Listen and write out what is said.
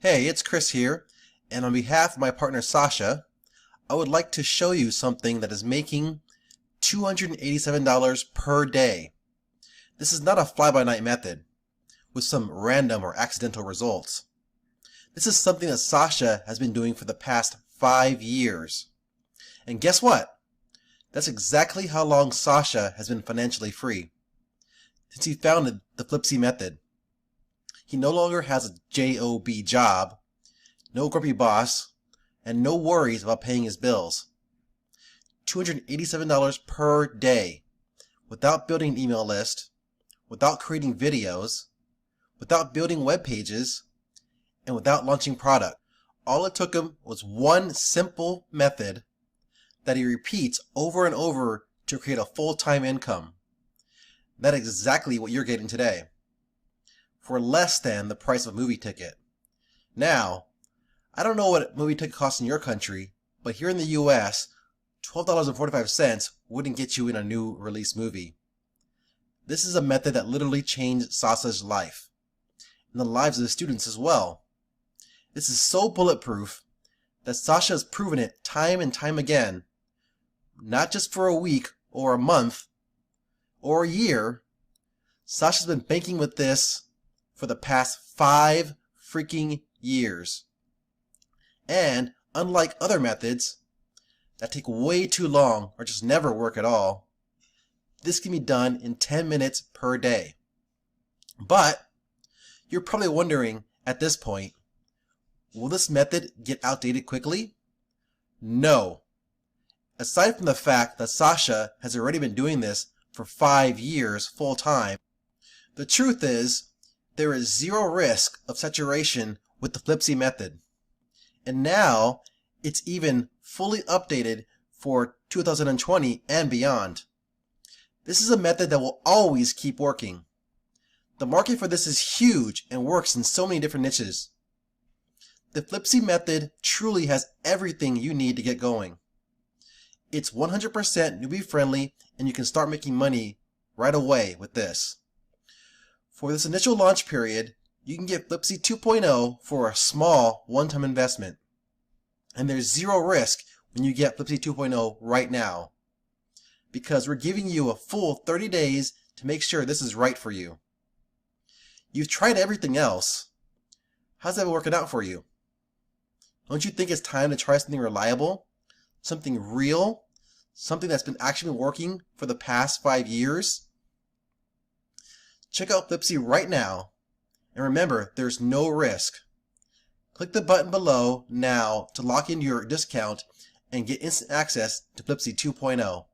Hey, it's Chris here, and on behalf of my partner Sasha, I would like to show you something that is making $287 per day. This is not a fly-by-night method with some random or accidental results. This is something that Sasha has been doing for the past 5 years. And guess what? That's exactly how long Sasha has been financially free, since he founded the flipsy method. He no longer has a job job, no grumpy boss, and no worries about paying his bills. $287 per day, without building an email list, without creating videos, without building web pages, and without launching product. All it took him was one simple method that he repeats over and over to create a full-time income. That is exactly what you're getting today, for less than the price of a movie ticket. Now, I don't know what a movie ticket costs in your country, but here in the US, $12.45 wouldn't get you in a new release movie. This is a method that literally changed Sasha's life, and the lives of the students as well. This is so bulletproof that Sasha has proven it time and time again, not just for a week or a month or a year. Sasha's been banking with this for the past 5 freaking years. And unlike other methods that take way too long or just never work at all, this can be done in 10 minutes per day. But you're probably wondering at this point, will this method get outdated quickly? No. Aside from the fact that Sasha has already been doing this for 5 years full time, the truth is there is zero risk of saturation with the flipsy method. And now it's even fully updated for 2020 and beyond. This is a method that will always keep working. The market for this is huge and works in so many different niches. The flipsy method truly has everything you need to get going. It's 100% newbie friendly, and you can start making money right away with this. For this initial launch period, you can get Flipsy 2.0 for a small one-time investment. And there's zero risk when you get Flipsy 2.0 right now, because we're giving you a full 30 days to make sure this is right for you. You've tried everything else. How's that been working out for you? Don't you think it's time to try something reliable? Something real? Something that's actually been working for the past 5 years? Check out Flipsy right now, and remember, there's no risk. Click the button below now to lock in your discount and get instant access to Flipsy 2.0.